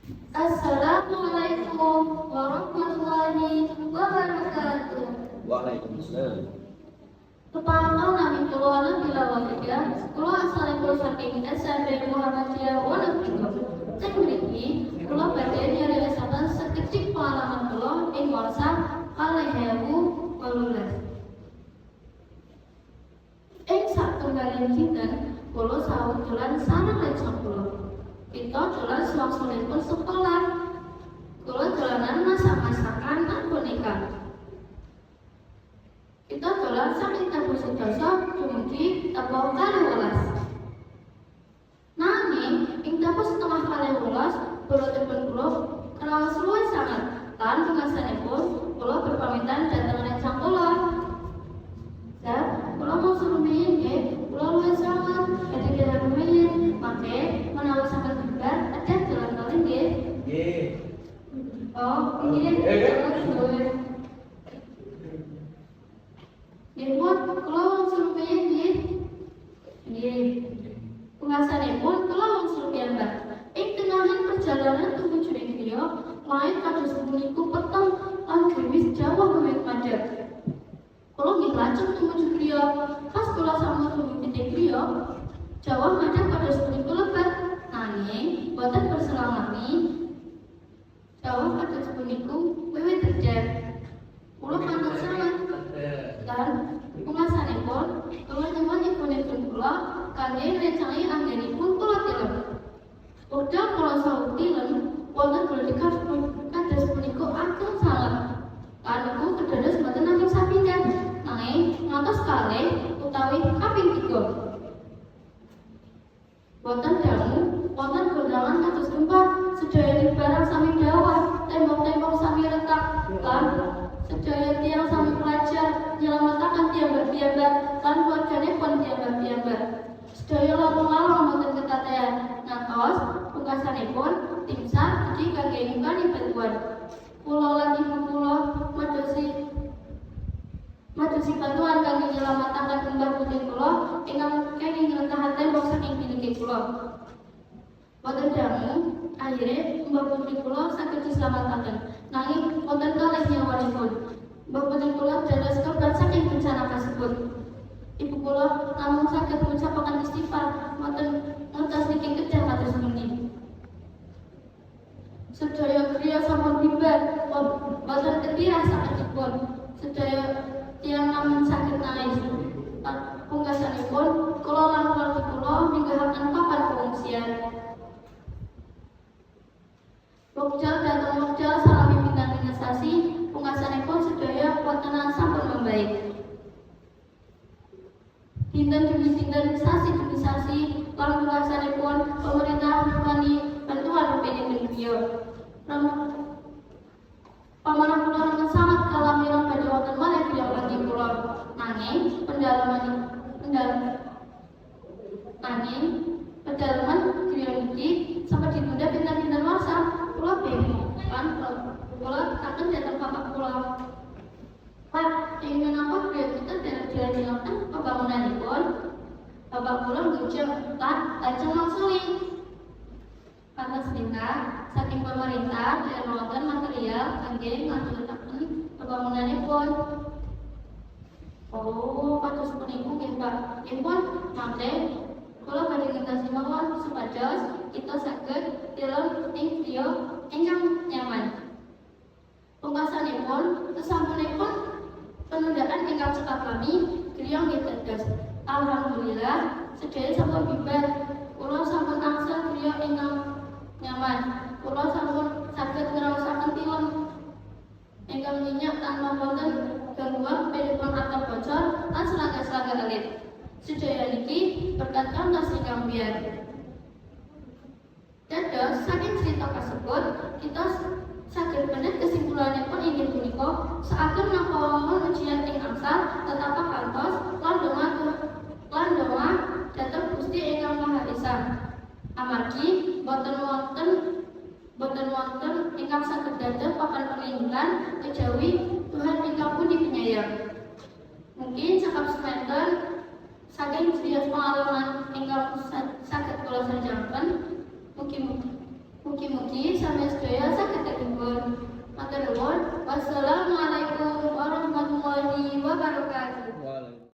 Assalamualaikum warahmatullahi wabarakatuh. Waalaikumsalam. Kepala nami keluarga bila wajah, kula asalipun saking SMP Muhammadiyah Wonogiri. Teng mriki kula badhe nyariyosaken sekecik pengalaman kula ing masa 2018. Ing satunggaling dinten kula sahur dolan sareng rencang kula. Kita dolan selaksanipun sekolah. Kula dolanan masak-masakan lan boneka. Kita dolan saking Tebu Sedasa dumugi Tebu Kaliwelas. Nanging ing Tebu setengah Kaliwelas bolotipun kula kraos luwih sanget lan pungkasanipun kula berpamitan dhateng rencang kula. Kula mau suruh nggih, kula luwih sanget ketika rumiyin mangke menawi sampeyan bibar ada dolan kali nggih. Nggih. Oh, nggih. Nipun kula wangsul rumiyin nggih. Nggih. Pungkasanipun kula wangsul piyambak. Ing tengahing perjalanan tumuju ing griya, lain kados puniku peteng lan gerimis Jawa wiwit madhep. Kula nggih lajeng tumuju griya. Pas kula sampun tumuju ing griya, Jawa madhep kados puniku lebat. Nanging boten berselang lami, Jawa kados puniku wiwit redhet. Kula manut sanget. Lan pungkasanipun kula nyuwun ibunipun kula kangge ngrencangi anggenipun kula tilem. Wekdal kula sahur tilem wonten gledhek kados punika ageng sanget. Lan niku kedados mboten namung sapindhah, nanging ngantos kalih utawi kaping 3. Wonten dangu, wonten gondangan kados gempa, sedaya barang sami dawah, tembok-tembok sami retak, lan sedaya tiyang sami pelajar nyelametaken piyambak-piyambak lan keluarganipun piyambak-piyambak. Sedaya lalung-lalung boten ketatehan, ngantos pungkasanipun tim SAR ugi kangge ngimbani bantuan. Kula lan ibu kula madosi bantuan kangge nyelametaken mbah putih kula ingkang kenging ngrentahan tembok saking bilike kula. Wonten dangu, akhire mbah putih kula saged dislametaken. Nanging wonten kalih nyawanipun. Mbah putih kula dados korban saking bencana kasebut. Ibu kula namung saged ngucapaken istighfar, wonten ngertos niki kedah kados pundi. Sedaya griya sampun bibar, boten ketirah saketipun. Sedaya tiyang namung saged nangis. Pungkasanipun kula lan keluarga kula minggahaken papan pengungsian. Wekdal dhateng wekdal salami pinten-pinten sasi, pungkasanipun sedaya wontenan sampun membaik. Dinten demi dinten, sasi demi sasi, lan pungkasanipun pemerintah menikmati bantuan rupiah griya. Pamanah kula ingkang sangat kalamiran badhe wonten malih griya lagi kula. Nanging pedalaman griya niki sampai ditunda pinten-pinten masa. Kula bingung lan kula kaken dhateng bapak kula. Pak, ingin apa griya kita dilanjutkan pembangunanipun? Bapak kula ngujeng lan lajeng mangsuli. Pantes nika saking pemerintah dan wonten material kangge nglanjutaken pembangunanipun. Oh, kados puniku nggih Pak. Nggih pun mangke kula badhe ngertosi mawon supados kita saged tilem ing griya ingkang nyaman. Pungkasanipun sasampunipun penundaan ingkang cekap lami griya nggih dados. Alhamdulillah sedaya sampun bibar. Kula sampun angsal griya ingkang nyaman. Kula sampun saged ngraosaken tilem ingkang minyak tanpa wonten gangguan penipun atap bocor lan serangga-serangga alit. Sedaya niki berkat kantos ingkang biar. Dados saking cerita kasebut kita saged bener kesimpulanipun inggih punika seagen napa ujian ing angsal tetapa kantos lan donga dhateng Gusti ingkang Maha Esa. Amargi boten wonten ingkang saged dados papan perlindungan kejawi Tuhan ingkang pundi penyayang. Mungkin cakap semanten saking serius pengalaman ingkang saged kula sanjangaken. Mugi-mugi sampeyan sedaya saged dipun matur nuwun. Wassalamualaikum